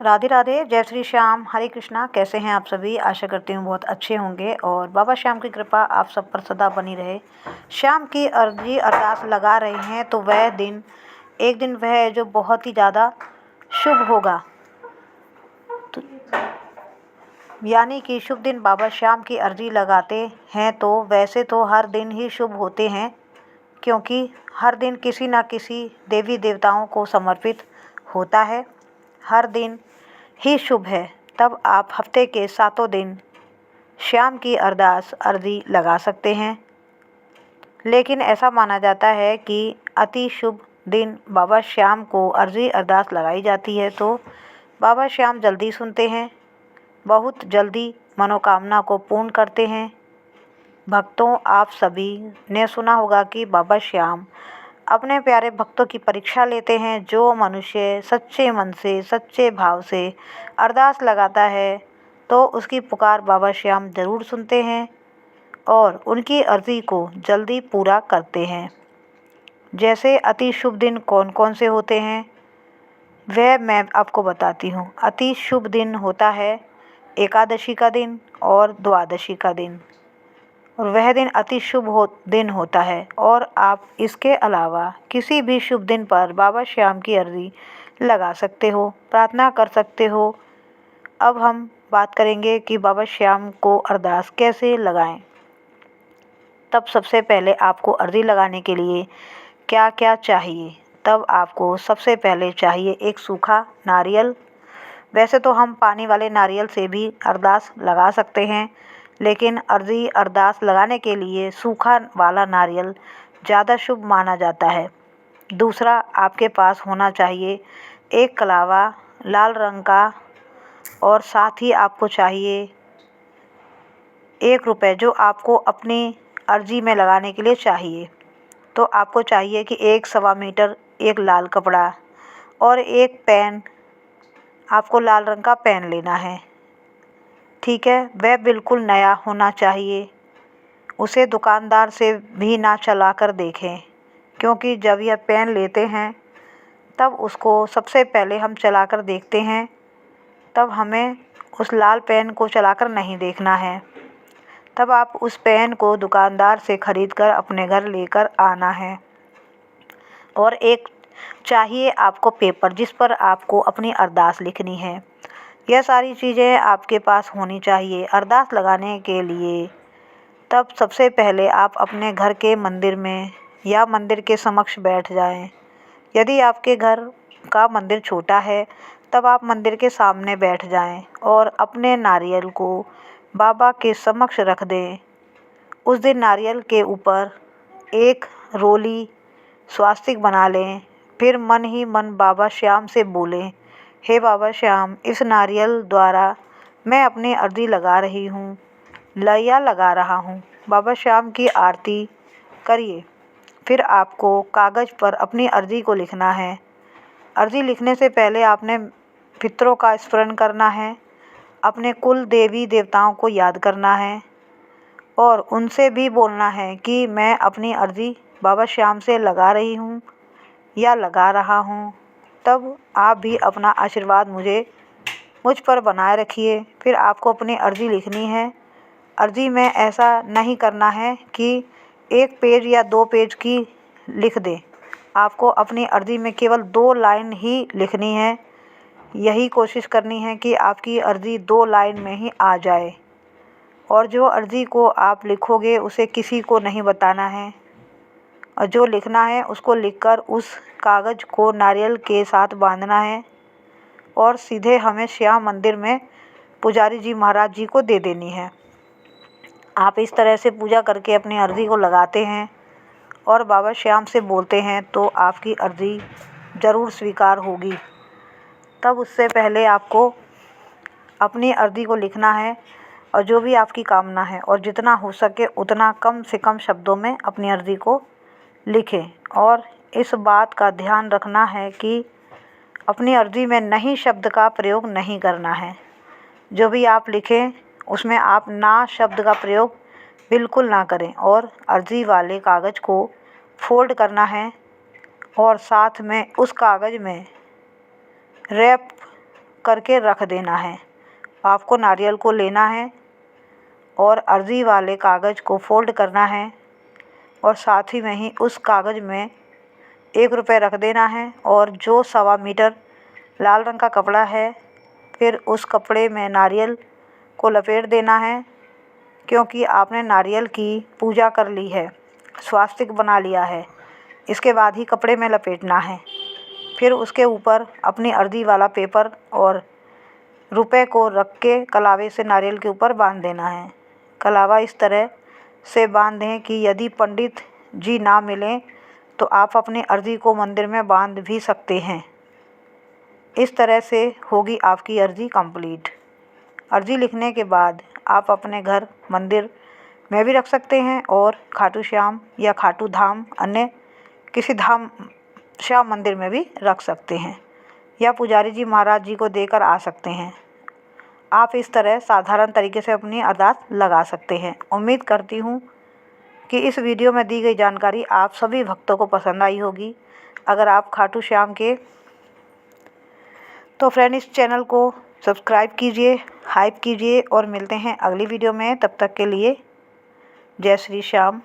राधे राधे, जय श्री श्याम, हरे कृष्णा। कैसे हैं आप सभी? आशा करती हूँ बहुत अच्छे होंगे और बाबा श्याम की कृपा आप सब पर सदा बनी रहे। श्याम की अर्जी अरदास लगा रहे हैं तो वह दिन एक दिन वह है जो बहुत ही ज़्यादा शुभ होगा। तो यानी कि शुभ दिन बाबा श्याम की अर्जी लगाते हैं तो वैसे तो हर दिन ही शुभ होते हैं, क्योंकि हर दिन किसी न किसी देवी देवताओं को समर्पित होता है। हर दिन ही शुभ है। तब आप हफ्ते के 7 दिन श्याम की अरदास अर्जी लगा सकते हैं। लेकिन ऐसा माना जाता है कि अति शुभ दिन बाबा श्याम को अर्जी अरदास लगाई जाती है तो बाबा श्याम जल्दी सुनते हैं, बहुत जल्दी मनोकामना को पूर्ण करते हैं। भक्तों, आप सभी ने सुना होगा कि बाबा श्याम अपने प्यारे भक्तों की परीक्षा लेते हैं। जो मनुष्य सच्चे मन से, सच्चे भाव से अरदास लगाता है तो उसकी पुकार बाबा श्याम ज़रूर सुनते हैं और उनकी अर्ज़ी को जल्दी पूरा करते हैं। जैसे अति शुभ दिन कौन कौन से होते हैं वह मैं आपको बताती हूँ। अति शुभ दिन होता है एकादशी का दिन और द्वादशी का दिन, और वह दिन अति शुभ दिन होता है। और आप इसके अलावा किसी भी शुभ दिन पर बाबा श्याम की अर्जी लगा सकते हो, प्रार्थना कर सकते हो। अब हम बात करेंगे कि बाबा श्याम को अरदास कैसे लगाएं। तब सबसे पहले आपको अर्जी लगाने के लिए क्या क्या चाहिए? तब आपको सबसे पहले चाहिए एक सूखा नारियल। वैसे तो हम पानी वाले नारियल से भी अरदास लगा सकते हैं, लेकिन अर्जी अरदास लगाने के लिए सूखा वाला नारियल ज़्यादा शुभ माना जाता है। दूसरा, आपके पास होना चाहिए एक कलावा लाल रंग का, और साथ ही आपको चाहिए 1 रुपये जो आपको अपनी अर्जी में लगाने के लिए चाहिए। तो आपको चाहिए कि 1 सवा मीटर एक लाल कपड़ा और एक पेन। आपको लाल रंग का पेन लेना है, ठीक है। वह बिल्कुल नया होना चाहिए। उसे दुकानदार से भी ना चला कर देखें, क्योंकि जब यह पेन लेते हैं तब उसको सबसे पहले हम चला कर देखते हैं, तब हमें उस लाल पेन को चलाकर नहीं देखना है। तब आप उस पेन को दुकानदार से ख़रीद कर अपने घर लेकर आना है। और एक चाहिए आपको पेपर जिस पर आपको अपनी अरदास लिखनी है। यह सारी चीज़ें आपके पास होनी चाहिए अरदास लगाने के लिए। तब सबसे पहले आप अपने घर के मंदिर में या मंदिर के समक्ष बैठ जाएं। यदि आपके घर का मंदिर छोटा है तब आप मंदिर के सामने बैठ जाएं और अपने नारियल को बाबा के समक्ष रख दें। उस दिन नारियल के ऊपर एक रोली स्वास्तिक बना लें। फिर मन ही मन बाबा श्याम से बोलें, हे बाबा श्याम, इस नारियल द्वारा मैं अपनी अर्जी लगा रही हूँ या लगा रहा हूँ। बाबा श्याम की आरती करिए। फिर आपको कागज़ पर अपनी अर्जी को लिखना है। अर्जी लिखने से पहले आपने पितरों का स्मरण करना है, अपने कुल देवी देवताओं को याद करना है और उनसे भी बोलना है कि मैं अपनी अर्जी बाबा श्याम से लगा रही हूँ या लगा रहा हूँ। तब आप भी अपना आशीर्वाद मुझ पर बनाए रखिए। फिर आपको अपनी अर्जी लिखनी है। अर्जी में ऐसा नहीं करना है कि 1 पेज या 2 पेज की लिख दें। आपको अपनी अर्जी में केवल 2 लाइन ही लिखनी है। यही कोशिश करनी है कि आपकी अर्जी 2 लाइन में ही आ जाए। और जो अर्जी को आप लिखोगे उसे किसी को नहीं बताना है, और जो लिखना है उसको लिखकर उस कागज़ को नारियल के साथ बांधना है और सीधे हमें श्याम मंदिर में पुजारी जी महाराज जी को दे देनी है। आप इस तरह से पूजा करके अपनी अर्जी को लगाते हैं और बाबा श्याम से बोलते हैं तो आपकी अर्जी ज़रूर स्वीकार होगी। तब उससे पहले आपको अपनी अर्जी को लिखना है और जो भी आपकी कामना है, और जितना हो सके उतना कम से कम शब्दों में अपनी अर्जी को लिखें। और इस बात का ध्यान रखना है कि अपनी अर्जी में नहीं शब्द का प्रयोग नहीं करना है। जो भी आप लिखें उसमें आप ना शब्द का प्रयोग बिल्कुल ना करें। और अर्जी वाले कागज़ को फोल्ड करना है और साथ में उस कागज़ में रैप करके रख देना है। आपको नारियल को लेना है और अर्जी वाले कागज़ को फोल्ड करना है और साथ ही में ही उस कागज़ में 1 रुपये रख देना है और जो 1.25 मीटर लाल रंग का कपड़ा है, फिर उस कपड़े में नारियल को लपेट देना है, क्योंकि आपने नारियल की पूजा कर ली है, स्वास्तिक बना लिया है। इसके बाद ही कपड़े में लपेटना है। फिर उसके ऊपर अपनी अर्जी वाला पेपर और रुपए को रख के कलावे से नारियल के ऊपर बांध देना है। कलावा इस तरह से बांधें कि यदि पंडित जी ना मिलें तो आप अपनी अर्जी को मंदिर में बांध भी सकते हैं। इस तरह से होगी आपकी अर्जी कंप्लीट। अर्जी लिखने के बाद आप अपने घर मंदिर में भी रख सकते हैं और खाटू श्याम या खाटू धाम अन्य किसी धाम श्याम मंदिर में भी रख सकते हैं या पुजारी जी महाराज जी को देकर आ सकते हैं। आप इस तरह साधारण तरीके से अपनी अरदास लगा सकते हैं। उम्मीद करती हूँ कि इस वीडियो में दी गई जानकारी आप सभी भक्तों को पसंद आई होगी। अगर आप खाटू श्याम के तो फ्रेंड इस चैनल को सब्सक्राइब कीजिए, हाइप कीजिए और मिलते हैं अगली वीडियो में। तब तक के लिए जय श्री श्याम।